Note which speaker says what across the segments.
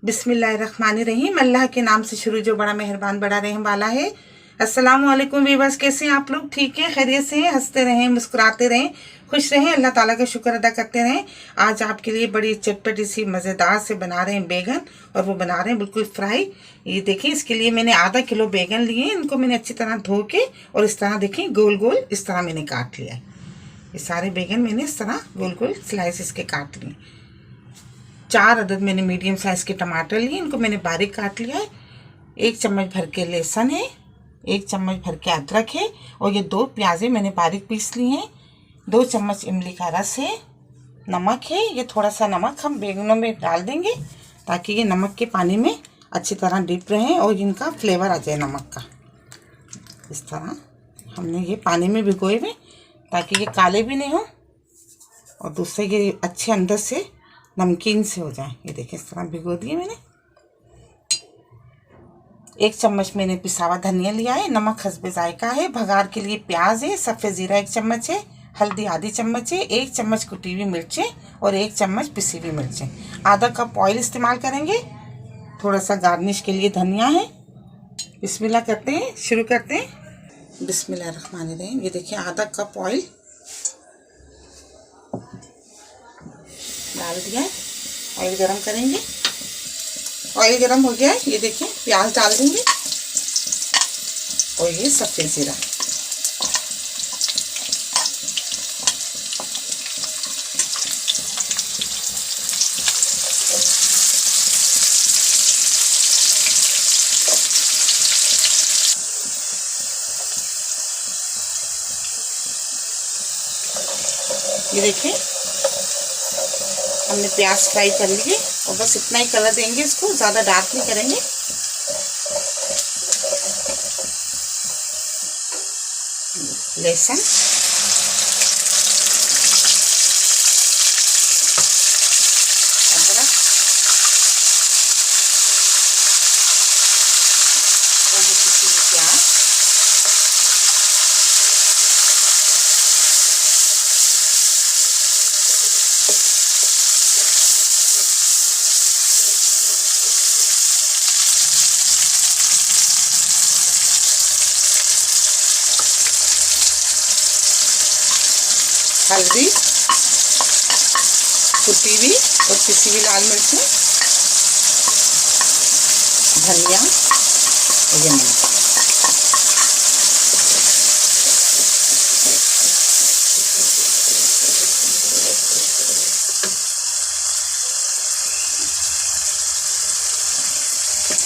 Speaker 1: बिस्मिल्लाहिर्रहमानिर्रहीम। अल्लाह के नाम से शुरू जो बड़ा मेहरबान बड़ा रहम वाला है। अस्सलाम वालेकुम वीवर्स, कैसे हैं आप लोग? ठीक है, खैरियत से हैं? हंसते रहें, मुस्कुराते रहें, खुश रहें, अल्लाह ताला का शुक्र अदा करते रहें। आज आपके लिए बड़ी चटपटी सी मज़ेदार से बना रहे हैं बैगन, और वो बना रहे हैं बिल्कुल फ्राई। ये देखिए, इसके लिए मैंने आधा किलो बैगन लिए हैं। इनको मैंने अच्छी तरह धो के और इस तरह देखिए गोल गोल इस तरह मैंने काट लिया है। ये सारे बैगन मैंने इस तरह गोल गोल स्लाइसिस के काट लिए। 4 अदद मैंने मीडियम साइज़ के टमाटर लिए, इनको मैंने बारीक काट लिया है। 1 चम्मच भर के लहसुन है, 1 चम्मच भर के अदरक है, और ये 2 प्याज़ें मैंने बारीक पीस ली हैं। 2 चम्मच इमली का रस है। नमक है, ये थोड़ा सा नमक हम बैगनों में डाल देंगे ताकि ये नमक के पानी में अच्छी तरह डिप रहे और इनका फ्लेवर आ जाए नमक का। इस तरह हमने ये पानी में भिगोए हुए ताकि ये काले भी नहीं हो और दूसरे ये अच्छे अंदर से नमकीन से हो जाए। ये देखिए, इस तरह भिगो दिए मैंने। 1 चम्मच मैंने पिसा हुआ धनिया लिया है। नमक हस्बे जायका है। भगार के लिए प्याज है। सफ़ेद ज़ीरा 1 चम्मच है। हल्दी आधी चम्मच है। 1 चम्मच कुटी हुई मिर्चें और 1 चम्मच पिसी हुई मिर्चें। आधा कप ऑयल इस्तेमाल करेंगे। थोड़ा सा गार्निश के लिए धनिया है। बिस्मिल्लाह करते हैं, शुरू करते हैं। बिस्मिल्लाहिर्रहमानिर्रहीम। ये देखिए, आधा कप ऑयल डाल दिया है। ऑयल गरम करेंगे। ऑयल गरम हो गया है। ये देखिए, प्याज डाल देंगे और ये सफ़ेद ज़ीरा। ये देखिए, हमने प्याज फ्राई कर लिए और बस इतना ही कलर देंगे इसको, ज़्यादा डार्क नहीं करेंगे। लहसुन, अदरक और ये पिसी हुई प्याज। हल्दी, कुटी हुई और पिसी हुई लाल मिर्चें, धनिया और ये नमक।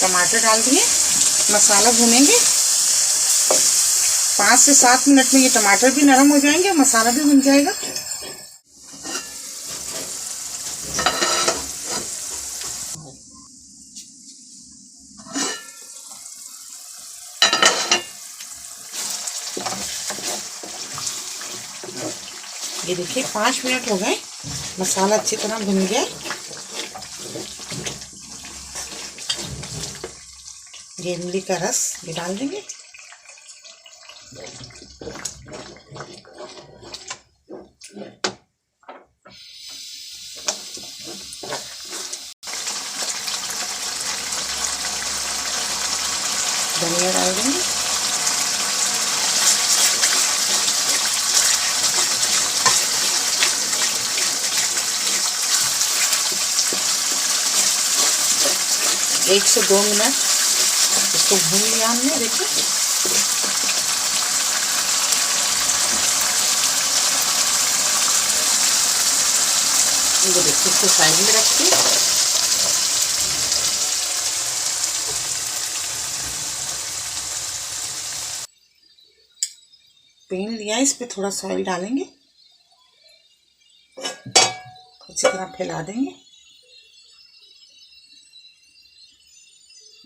Speaker 1: टमाटर डाल दिए। मसाला भूनेंगे। 5 से 7 मिनट में ये टमाटर भी नरम हो जाएंगे, मसाला भी भुन जाएगा। ये देखिए, 5 मिनट हो गए, मसाला अच्छी तरह भुन गया। ये इमली का रस भी डाल देंगे। धनिया डाल देंगे। एक से 2 मिनट इसको भून लिया हमने। देखिए, देखिए, इसको साइड में रख के पैन लिया, इस पे थोड़ा सा ऑयल डालेंगे, अच्छी तरह फैला देंगे।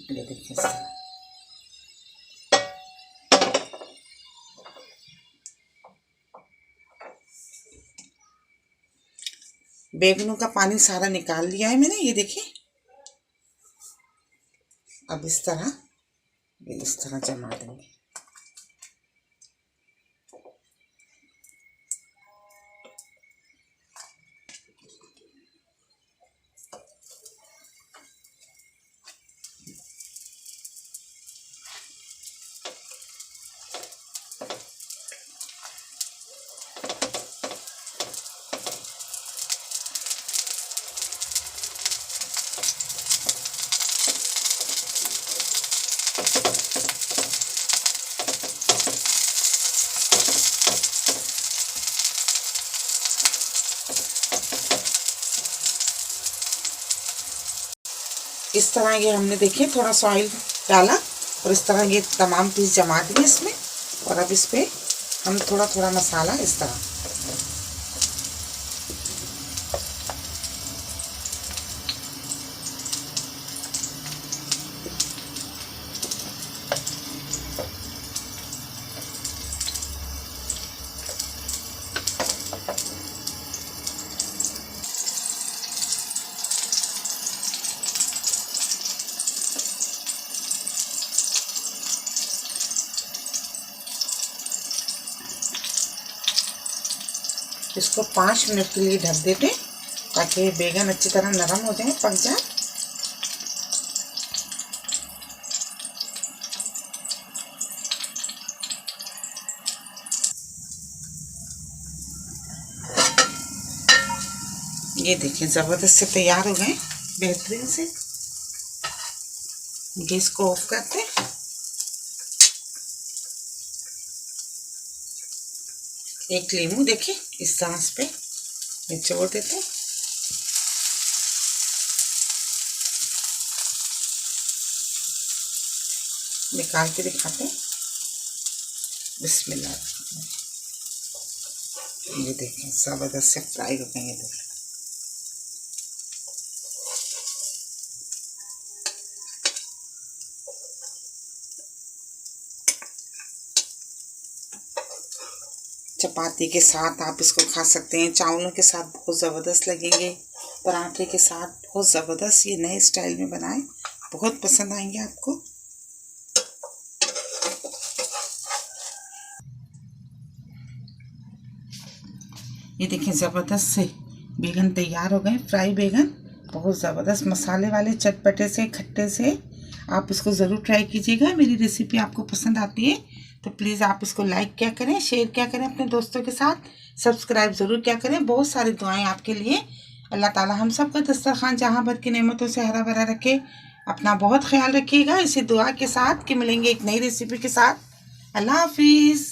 Speaker 1: ये देखिए, इस तरह बैगनों का पानी सारा निकाल लिया है मैंने। ये देखिए, अब इस तरह जमा देंगे। इस तरह ये हमने देखिए थोड़ा सा ऑयल डाला और इस तरह ये तमाम पीस जमा दिए इसमें। और अब इस पर हम थोड़ा थोड़ा मसाला इस तरह इसको 5 मिनट के लिए ढक देते ताकि बैगन अच्छी तरह नरम हो जाए, पक जाए। ये देखिए ज़बरदस्त से तैयार हो गए, बेहतरीन से। गैस को ऑफ करते हैं। एक नींबू देखिए इस सांस पे निचोड़ देते हैं। निकाल के दिखाते हैं। बिस्मिल्लाह। ये देखें ज़बरदस्त से फ्राई हो गए। ये देखें चपाती के साथ आप इसको खा सकते हैं, चावलों के साथ बहुत ज़बरदस्त लगेंगे, पराठे के साथ बहुत ज़बरदस्त। ये नए स्टाइल में बनाएं, बहुत पसंद आएंगे आपको। ये देखिए ज़बरदस्त से बैगन तैयार हो गए, फ्राई बैगन, बहुत ज़बरदस्त मसाले वाले, चटपटे से, खट्टे से। आप इसको ज़रूर ट्राई कीजिएगा। मेरी रेसिपी आपको पसंद आती है तो प्लीज़ आप इसको लाइक क्या करें, शेयर क्या करें अपने दोस्तों के साथ, सब्सक्राइब ज़रूर क्या करें। बहुत सारी दुआएं आपके लिए। अल्लाह ताला हम सबका दस्तरखान जहाँ भर की नेमतों से हरा भरा रखे। अपना बहुत ख्याल रखिएगा इसी दुआ के साथ कि मिलेंगे एक नई रेसिपी के साथ। अल्लाह हाफिज़।